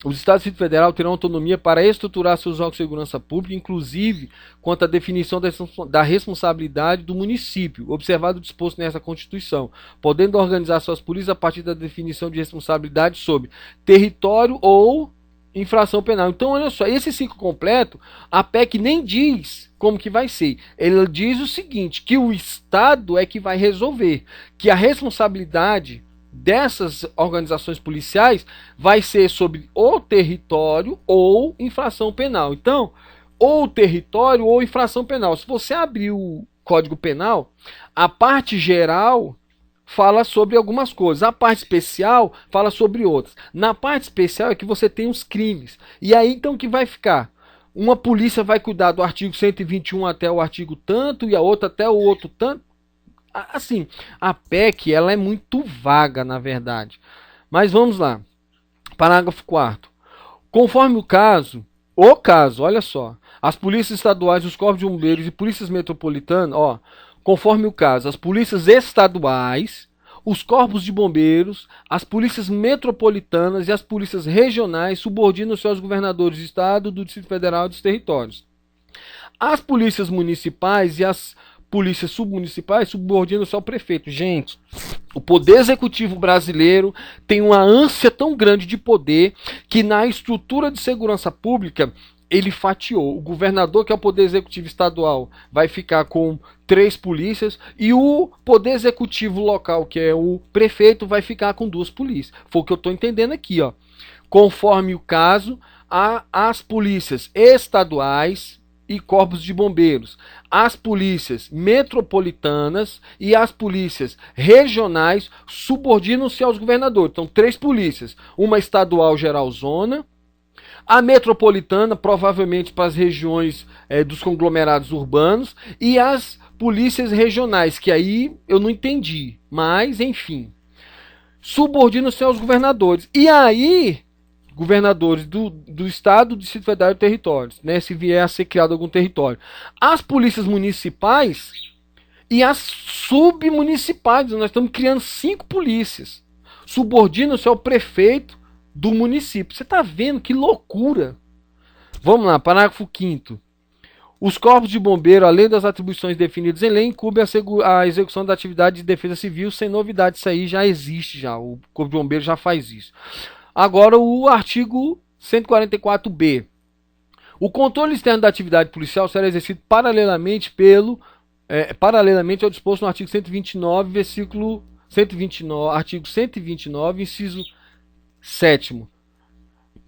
Os Estados do Distrito Federal terão autonomia para estruturar seus órgãos de segurança pública, inclusive quanto à definição da responsabilidade do município, observado o disposto nessa Constituição, podendo organizar suas polícias a partir da definição de responsabilidade sobre território ou infração penal. Então, olha só, esse ciclo completo, a PEC nem diz como que vai ser. Ele diz o seguinte, que o Estado é que vai resolver, que a responsabilidade dessas organizações policiais vai ser sobre o território ou infração penal. Então, ou território ou infração penal. Se você abrir o Código Penal, a parte geral fala sobre algumas coisas, a parte especial fala sobre outras. Na parte especial é que você tem os crimes. E aí então que vai ficar? Uma polícia vai cuidar do artigo 121 até o artigo tanto e a outra até o outro tanto. Assim, a PEC ela é muito vaga, na verdade. Mas vamos lá. Parágrafo 4º. Conforme o caso, olha só, as polícias estaduais, os corpos de bombeiros e polícias metropolitanas, conforme o caso, as polícias estaduais, os corpos de bombeiros, as polícias metropolitanas e as polícias regionais subordinam-se aos governadores de estado, do Distrito Federal e dos territórios. As polícias municipais e as polícias submunicipais subordinam-se ao prefeito. Gente, o poder executivo brasileiro tem uma ânsia tão grande de poder que na estrutura de segurança pública ele fatiou. O governador, que é o poder executivo estadual, vai ficar com 3 polícias e o poder executivo local, que é o prefeito, vai ficar com 2 polícias. Foi o que eu estou entendendo aqui, ó. Conforme o caso, as polícias estaduais e corpos de bombeiros, as polícias metropolitanas e as polícias regionais subordinam-se aos governadores. Então, 3 polícias, uma estadual geralzona, a metropolitana, provavelmente para as regiões dos conglomerados urbanos, e as polícias regionais, que aí eu não entendi, mas enfim, subordinam-se aos governadores. E aí, governadores do estado, do Distrito Federal e territórios, né, se vier a ser criado algum território. As polícias municipais e as submunicipais, nós estamos criando 5 polícias, subordinam-se ao prefeito do município. Você está vendo que loucura? Vamos lá, parágrafo 5º. Os corpos de bombeiro, além das atribuições definidas em lei, incumbem a execução da atividade de defesa civil, sem novidade, isso aí já existe, já. O corpo de bombeiro já faz isso. Agora o artigo 144b. O controle externo da atividade policial será exercido paralelamente ao disposto no artigo 129, artigo 129, inciso 7º.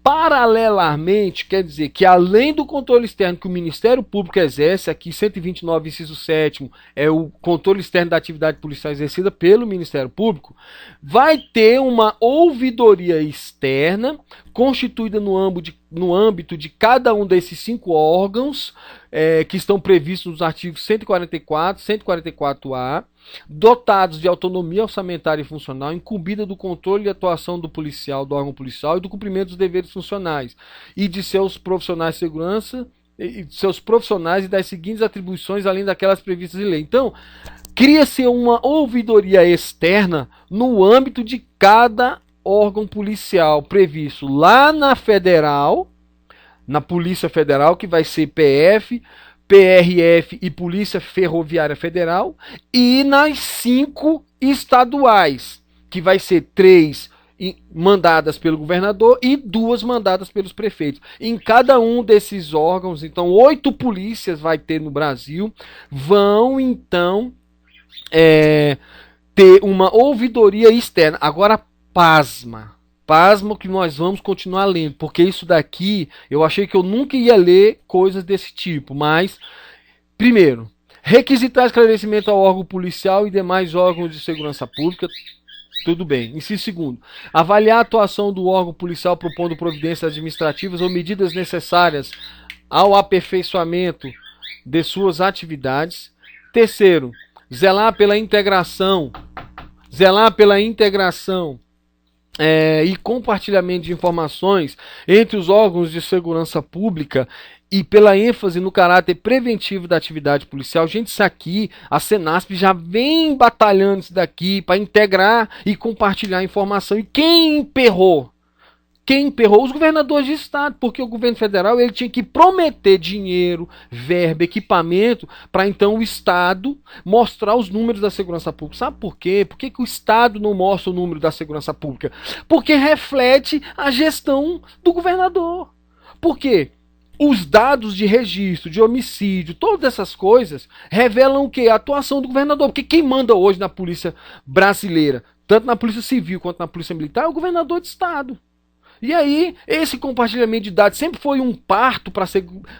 Paralelamente, quer dizer que além do controle externo que o Ministério Público exerce, aqui 129, inciso 7º, é o controle externo da atividade policial exercida pelo Ministério Público, vai ter uma ouvidoria externa constituída no âmbito de cada um desses 5 órgãos que estão previstos nos artigos 144, 144A, dotados de autonomia orçamentária e funcional, incumbida do controle e atuação do órgão policial e do cumprimento dos deveres funcionais e de seus profissionais de segurança, e das seguintes atribuições, além daquelas previstas em lei. Então, cria-se uma ouvidoria externa no âmbito de cada órgão policial previsto lá na federal, na Polícia Federal, que vai ser PF, PRF e Polícia Ferroviária Federal, e nas 5 estaduais, que vai ser 3 mandadas pelo governador e 2 mandadas pelos prefeitos. Em cada um desses órgãos, então 8 polícias vai ter no Brasil, vão então ter uma ouvidoria externa. Agora, pasma que nós vamos continuar lendo, porque isso daqui, eu achei que eu nunca ia ler coisas desse tipo, mas, primeiro, requisitar esclarecimento ao órgão policial e demais órgãos de segurança pública, tudo bem. Inciso segundo, avaliar a atuação do órgão policial propondo providências administrativas ou medidas necessárias ao aperfeiçoamento de suas atividades. Terceiro, zelar pela integração e compartilhamento de informações entre os órgãos de segurança pública e pela ênfase no caráter preventivo da atividade policial. Gente, isso aqui, a Senasp já vem batalhando isso daqui para integrar e compartilhar informação. E quem emperrou Quem emperrou? Os governadores de estado, porque o governo federal ele tinha que prometer dinheiro, verba, equipamento, para então o estado mostrar os números da segurança pública. Sabe por quê? Por que o estado não mostra o número da segurança pública? Porque reflete a gestão do governador. Por quê? Os dados de registro, de homicídio, todas essas coisas revelam o quê? A atuação do governador. Porque quem manda hoje na polícia brasileira, tanto na polícia civil quanto na polícia militar, é o governador de estado. E aí, esse compartilhamento de dados sempre foi um parto para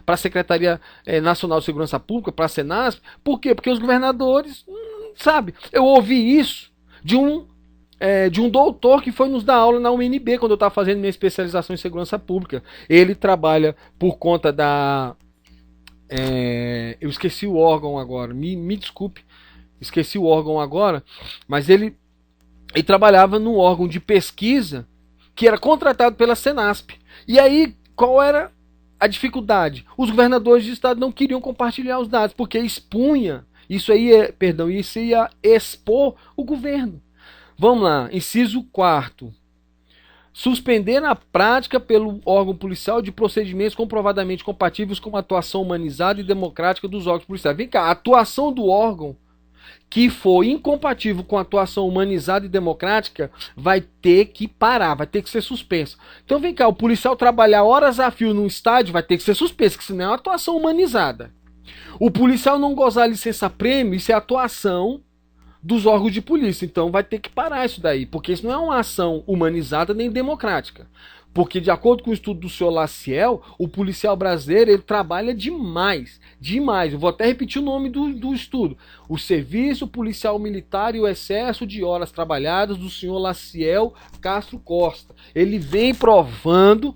a Secretaria Nacional de Segurança Pública, para a Senasp. Por quê? Porque os governadores, sabe? Eu ouvi isso de um doutor que foi nos dar aula na UNB, quando eu estava fazendo minha especialização em segurança pública. Ele trabalha por conta da... eu esqueci o órgão agora, me desculpe, esqueci o órgão agora, mas ele trabalhava num órgão de pesquisa que era contratado pela Senasp. E aí, qual era a dificuldade? Os governadores de estado não queriam compartilhar os dados, porque expunha, isso ia expor o governo. Vamos lá, inciso 4º. Suspender na prática pelo órgão policial de procedimentos comprovadamente compatíveis com a atuação humanizada e democrática dos órgãos policiais. Vem cá, a atuação do órgão que for incompatível com a atuação humanizada e democrática vai ter que parar, vai ter que ser suspenso. Então vem cá, o policial trabalhar horas a fio num estádio vai ter que ser suspenso, que senão é uma atuação humanizada. O policial não gozar licença-prêmio, isso é atuação dos órgãos de polícia, então vai ter que parar isso daí, porque isso não é uma ação humanizada nem democrática. Porque, de acordo com o estudo do senhor Laciel, o policial brasileiro ele trabalha demais. Demais. Eu vou até repetir o nome do estudo. O Serviço Policial Militar e o Excesso de Horas Trabalhadas do senhor Laciel Castro Costa. Ele vem provando,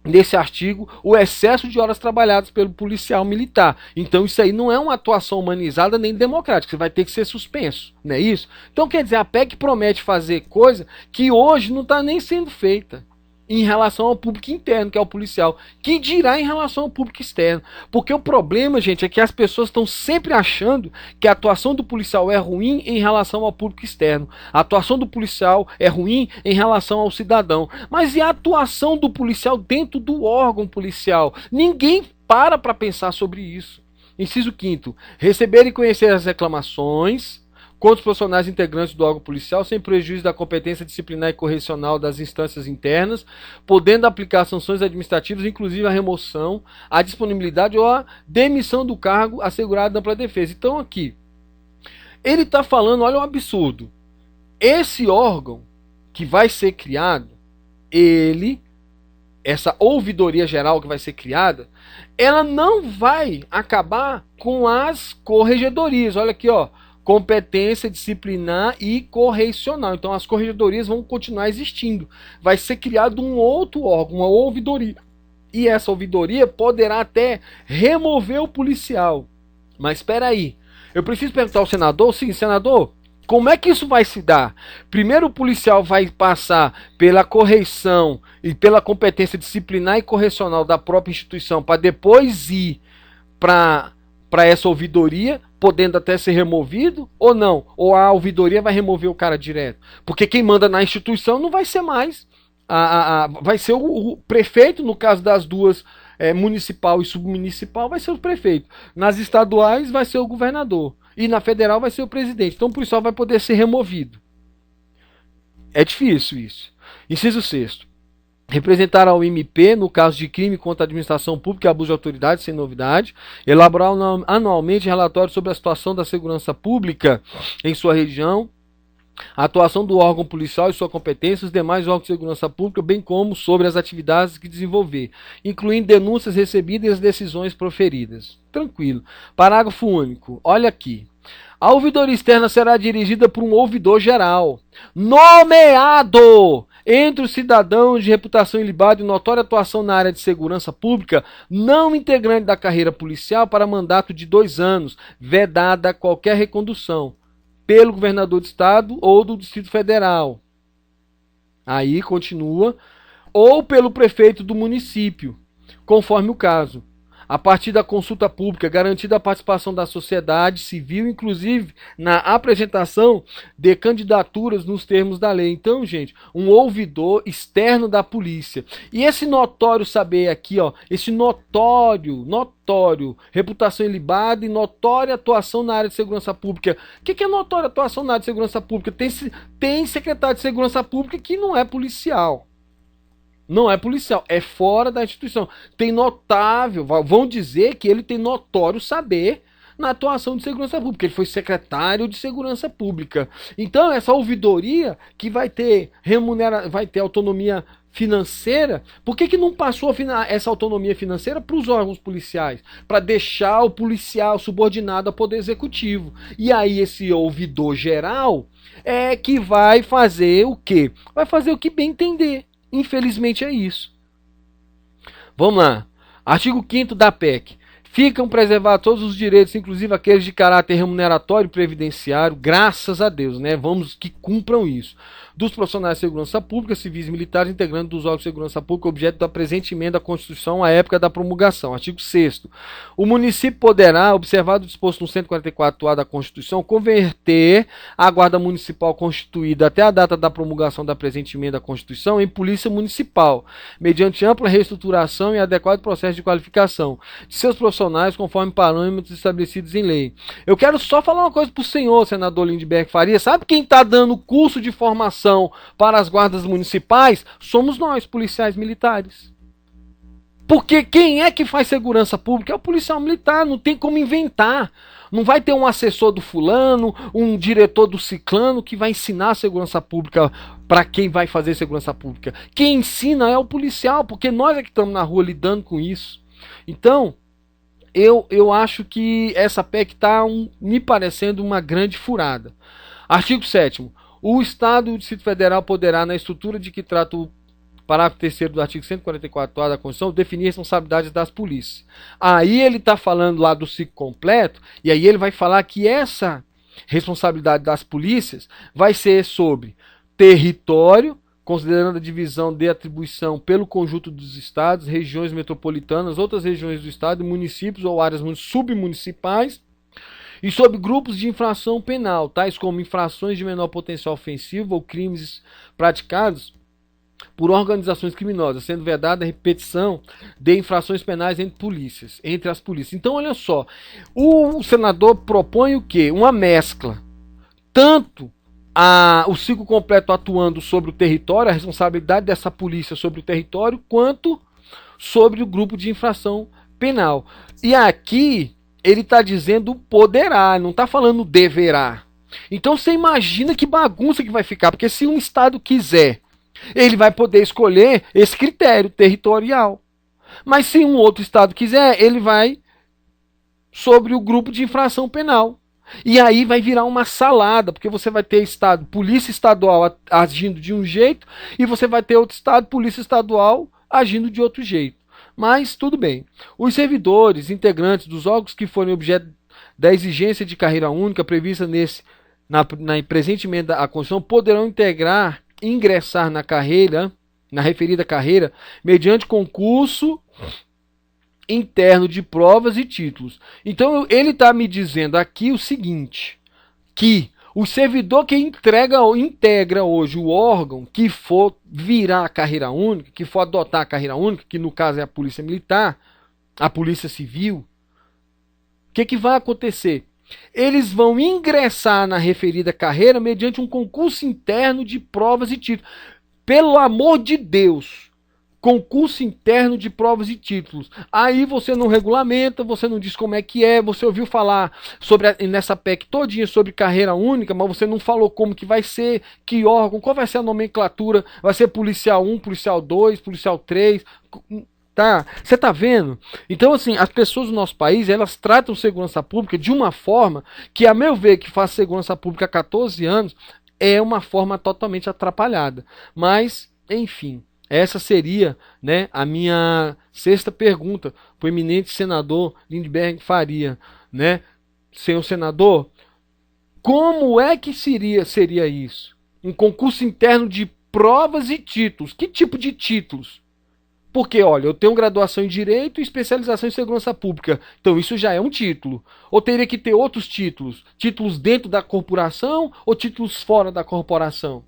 nesse artigo, o excesso de horas trabalhadas pelo policial militar. Então, isso aí não é uma atuação humanizada nem democrática. Você vai ter que ser suspenso. Não é isso? Então, quer dizer, a PEC promete fazer coisa que hoje não está nem sendo feita em relação ao público interno, que é o policial, que dirá em relação ao público externo. Porque o problema, gente, é que as pessoas estão sempre achando que a atuação do policial é ruim em relação ao público externo. A atuação do policial é ruim em relação ao cidadão. Mas e a atuação do policial dentro do órgão policial? Ninguém para pensar sobre isso. Inciso 5º. Receber e conhecer as reclamações contra os profissionais integrantes do órgão policial, sem prejuízo da competência disciplinar e correcional das instâncias internas, podendo aplicar sanções administrativas, inclusive a remoção, a disponibilidade ou a demissão do cargo assegurado na ampla defesa. Então aqui, ele está falando, olha um absurdo, esse órgão que vai ser criado, essa ouvidoria geral que vai ser criada, ela não vai acabar com as corregedorias. Olha aqui, ó. Competência disciplinar e correcional. Então as corregedorias vão continuar existindo. Vai ser criado um outro órgão, uma ouvidoria. E essa ouvidoria poderá até remover o policial. Mas espera aí. Eu preciso perguntar ao senador, sim, senador, como é que isso vai se dar? Primeiro o policial vai passar pela correição e pela competência disciplinar e correcional da própria instituição para depois ir para essa ouvidoria, podendo até ser removido, ou não? Ou a ouvidoria vai remover o cara direto? Porque quem manda na instituição não vai ser mais. Vai ser o prefeito, no caso das duas, municipal e submunicipal, vai ser o prefeito. Nas estaduais vai ser o governador. E na federal vai ser o presidente. Então o policial vai poder ser removido. É difícil isso. Inciso 6º. Representar ao MP, no caso de crime contra a administração pública e abuso de autoridade, sem novidade. Elaborar anualmente relatório sobre a situação da segurança pública em sua região. A atuação do órgão policial e sua competência, os demais órgãos de segurança pública, bem como sobre as atividades que desenvolver, incluindo denúncias recebidas e as decisões proferidas. Tranquilo. Parágrafo único. Olha aqui. A ouvidoria externa será dirigida por um ouvidor geral, nomeado entre os cidadãos de reputação ilibada e notória atuação na área de segurança pública, não integrante da carreira policial, para mandato de 2 anos, vedada qualquer recondução, pelo governador do estado ou do Distrito Federal. Aí continua, ou pelo prefeito do município, conforme o caso. a partir da consulta pública, garantida a participação da sociedade civil, inclusive na apresentação de candidaturas nos termos da lei. Então, gente, um ouvidor externo da polícia. E esse notório saber aqui, ó, esse notório, reputação ilibada e notória atuação na área de segurança pública. O que é notória atuação na área de segurança pública? Tem secretário de segurança pública que não é policial. Não é policial, é fora da instituição. Tem notável, vão dizer que ele tem notório saber na atuação de segurança pública. Ele foi secretário de segurança pública. Então, essa ouvidoria que vai ter vai ter autonomia financeira, por que não passou essa autonomia financeira para os órgãos policiais? Para deixar o policial subordinado ao poder executivo. E aí esse ouvidor geral é que vai fazer o quê? Vai fazer o que bem entender. Infelizmente é isso. Vamos lá. Artigo 5º da PEC. Ficam preservados todos os direitos, inclusive aqueles de caráter remuneratório e previdenciário, graças a Deus, né? Vamos que cumpram isso. Dos profissionais de segurança pública, civis e militares, integrantes dos órgãos de segurança pública, objeto da presente emenda à Constituição à época da promulgação. Artigo 6º. O município poderá, observado o disposto no 144A da Constituição, converter a Guarda Municipal constituída até a data da promulgação da presente emenda à Constituição em Polícia Municipal, mediante ampla reestruturação e adequado processo de qualificação de seus profissionais conforme parâmetros estabelecidos em lei. Eu quero só falar uma coisa para o senhor, senador Lindbergh Faria. Sabe quem está dando curso de formação para as guardas municipais? Somos nós, policiais militares. Porque quem é que faz segurança pública? É o policial militar, não tem como inventar. Não vai ter um assessor do fulano, um diretor do ciclano que vai ensinar a segurança pública para quem vai fazer segurança pública. Quem ensina é o policial, porque nós é que estamos na rua lidando com isso. Então, eu acho que essa PEC está me parecendo uma grande furada. Artigo 7º. O Estado e o Distrito Federal poderá, na estrutura de que trata o parágrafo 3º do artigo 144A da Constituição, definir responsabilidades das polícias. Aí ele está falando lá do ciclo completo, e aí ele vai falar que essa responsabilidade das polícias vai ser sobre território, considerando a divisão de atribuição pelo conjunto dos estados, regiões metropolitanas, outras regiões do estado, municípios ou áreas submunicipais, e sobre grupos de infração penal, tais como infrações de menor potencial ofensivo ou crimes praticados por organizações criminosas, sendo vedada a repetição de infrações penais entre as polícias. Então, olha só, o senador propõe o quê? Uma mescla, tanto o ciclo completo atuando sobre o território, a responsabilidade dessa polícia sobre o território, quanto sobre o grupo de infração penal. E aqui ele está dizendo poderá, não está falando deverá. Então você imagina que bagunça que vai ficar, porque se um estado quiser, ele vai poder escolher esse critério territorial. Mas se um outro estado quiser, ele vai sobre o grupo de infração penal. E aí vai virar uma salada, porque você vai ter estado, polícia estadual agindo de um jeito, e você vai ter outro estado, polícia estadual agindo de outro jeito. Mas tudo bem. Os servidores integrantes dos órgãos que forem objeto da exigência de carreira única prevista na presente emenda à Constituição poderão ingressar na referida carreira, mediante concurso interno de provas e títulos. Então ele está me dizendo aqui o seguinte, que o servidor que integra hoje o órgão que for virar a carreira única, que for adotar a carreira única, que no caso é a Polícia Militar, a Polícia Civil, o que vai acontecer? Eles vão ingressar na referida carreira mediante um concurso interno de provas e títulos. Pelo amor de Deus! Concurso interno de provas e títulos. Aí você não regulamenta, você não diz como é que é, você ouviu falar nessa PEC todinha sobre carreira única, mas você não falou como que vai ser, que órgão, qual vai ser a nomenclatura, vai ser policial 1, policial 2, policial 3, tá? Você tá vendo? Então assim, as pessoas do nosso país, elas tratam segurança pública de uma forma que, a meu ver, que faz segurança pública há 14 anos, é uma forma totalmente atrapalhada. Mas, enfim, essa seria, né, a minha sexta pergunta para o eminente senador Lindbergh Faria, né? Senhor senador, como é que seria isso? Um concurso interno de provas e títulos. Que tipo de títulos? Porque, olha, eu tenho graduação em Direito e especialização em Segurança Pública. Então isso já é um título. Ou teria que ter outros títulos? Títulos dentro da corporação ou títulos fora da corporação?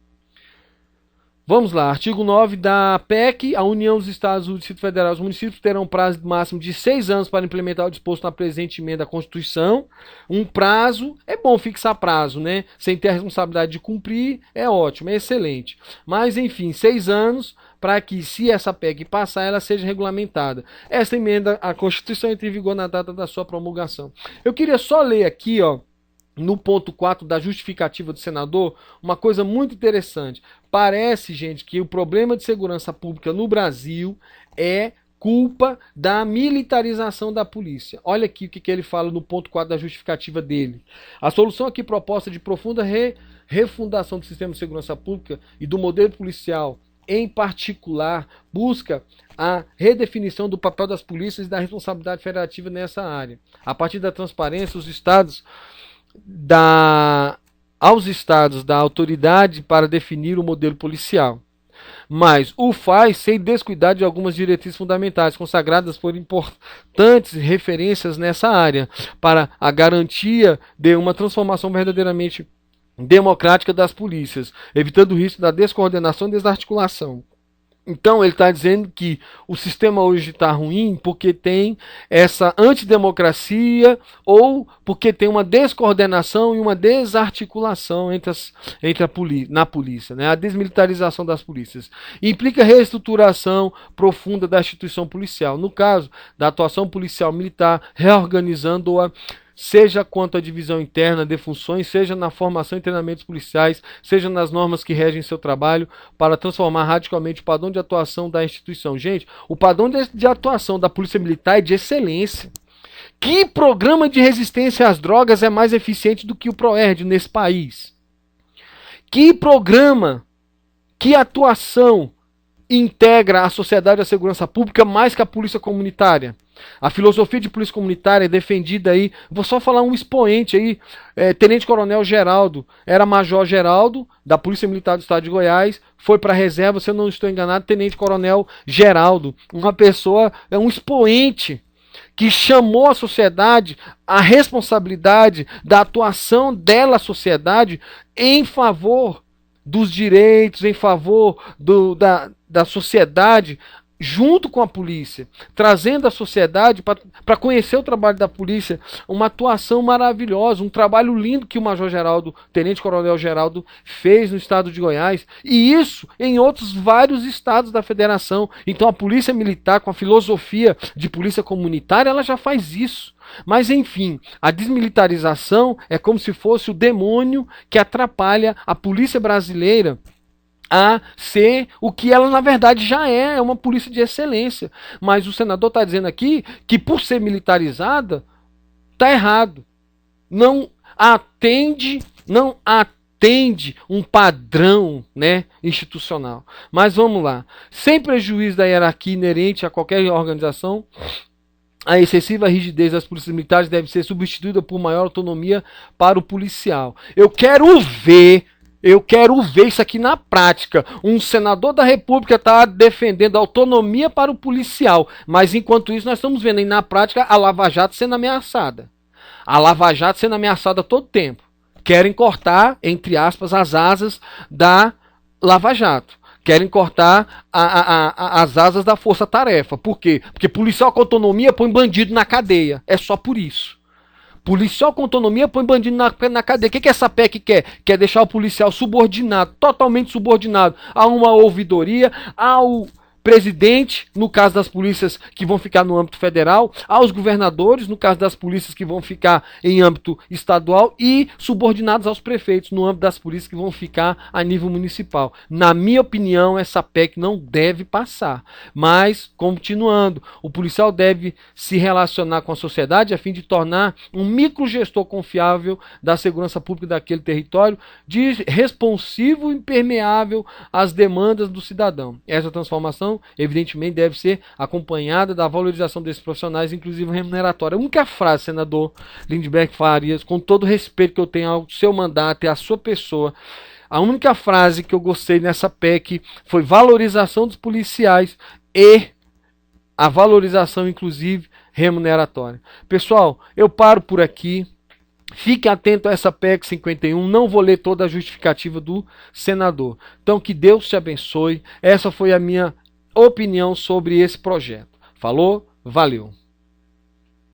Vamos lá, artigo 9 da PEC, a União, os Estados, o Distrito Federal e os municípios terão um prazo máximo de 6 anos para implementar o disposto na presente emenda à Constituição. Um prazo, é bom fixar prazo, né? Sem ter a responsabilidade de cumprir, é ótimo, é excelente. Mas, enfim, 6 anos para que, se essa PEC passar, ela seja regulamentada. Esta emenda à Constituição entra em vigor na data da sua promulgação. Eu queria só ler aqui, ó, no ponto 4 da justificativa do senador, uma coisa muito interessante. Parece, gente, que o problema de segurança pública no Brasil é culpa da militarização da polícia. Olha aqui o que ele fala no ponto 4 da justificativa dele. A solução aqui proposta de profunda refundação do sistema de segurança pública e do modelo policial, em particular, busca a redefinição do papel das polícias e da responsabilidade federativa nessa área. A partir da transparência, os estados aos estados da autoridade para definir o modelo policial, mas o faz sem descuidar de algumas diretrizes fundamentais consagradas por importantes referências nessa área para a garantia de uma transformação verdadeiramente democrática das polícias, evitando o risco da descoordenação e desarticulação. Então ele está dizendo que o sistema hoje está ruim porque tem essa antidemocracia ou porque tem uma descoordenação e uma desarticulação na polícia, né? A desmilitarização das polícias. Implica reestruturação profunda da instituição policial. No caso da atuação policial militar, reorganizando-a, seja quanto à divisão interna de funções, seja na formação e treinamentos policiais, seja nas normas que regem seu trabalho, para transformar radicalmente o padrão de atuação da instituição. Gente, o padrão de atuação da Polícia Militar é de excelência. Que programa de resistência às drogas é mais eficiente do que o PROERD nesse país? Que programa, que atuação integra a sociedade e a segurança pública mais que a polícia comunitária? A filosofia de polícia comunitária é defendida aí, vou só falar um expoente aí, Tenente Coronel Geraldo, era Major Geraldo, da Polícia Militar do Estado de Goiás, foi para a reserva, se eu não estou enganado, Tenente Coronel Geraldo, uma pessoa, um expoente, que chamou a sociedade à responsabilidade da atuação dela, a sociedade, em favor dos direitos, em favor da sociedade, junto com a polícia, trazendo a sociedade para conhecer o trabalho da polícia, uma atuação maravilhosa, um trabalho lindo que o Major Geraldo, Tenente Coronel Geraldo, fez no estado de Goiás, e isso em outros vários estados da federação. Então a polícia militar, com a filosofia de polícia comunitária, ela já faz isso. Mas enfim, a desmilitarização é como se fosse o demônio que atrapalha a polícia brasileira a ser o que ela na verdade já é uma polícia de excelência. Mas o senador está dizendo aqui que por ser militarizada, está errado. Não atende um padrão, né, institucional. Mas vamos lá. Sem prejuízo da hierarquia inerente a qualquer organização, a excessiva rigidez das polícias militares deve ser substituída por maior autonomia para o policial. Eu quero ver isso aqui na prática. Um senador da República está defendendo a autonomia para o policial, mas enquanto isso nós estamos vendo aí na prática a Lava Jato sendo ameaçada. A Lava Jato sendo ameaçada a todo tempo. Querem cortar, entre aspas, as asas da Lava Jato. Querem cortar as asas da Força Tarefa. Por quê? Porque policial com autonomia põe bandido na cadeia. É só por isso. Policial com autonomia põe bandido na cadeia. O que essa PEC quer? Quer deixar o policial subordinado, totalmente subordinado a uma ouvidoria, ao presidente, no caso das polícias que vão ficar no âmbito federal, aos governadores, no caso das polícias que vão ficar em âmbito estadual, e subordinados aos prefeitos, no âmbito das polícias que vão ficar a nível municipal. Na minha opinião, essa PEC não deve passar. Mas, continuando, o policial deve se relacionar com a sociedade a fim de tornar um microgestor confiável da segurança pública daquele território, responsivo e permeável às demandas do cidadão. Essa transformação evidentemente deve ser acompanhada da valorização desses profissionais, inclusive remuneratória. A única frase, senador Lindbergh Farias, com todo o respeito que eu tenho ao seu mandato e à sua pessoa, a única frase que eu gostei nessa PEC foi valorização dos policiais e a valorização, inclusive, remuneratória. Pessoal, eu paro por aqui. Fique atento a essa PEC 51, não vou ler toda a justificativa do senador. Então, que Deus te abençoe. Essa foi a minha opinião sobre esse projeto. Falou? Valeu!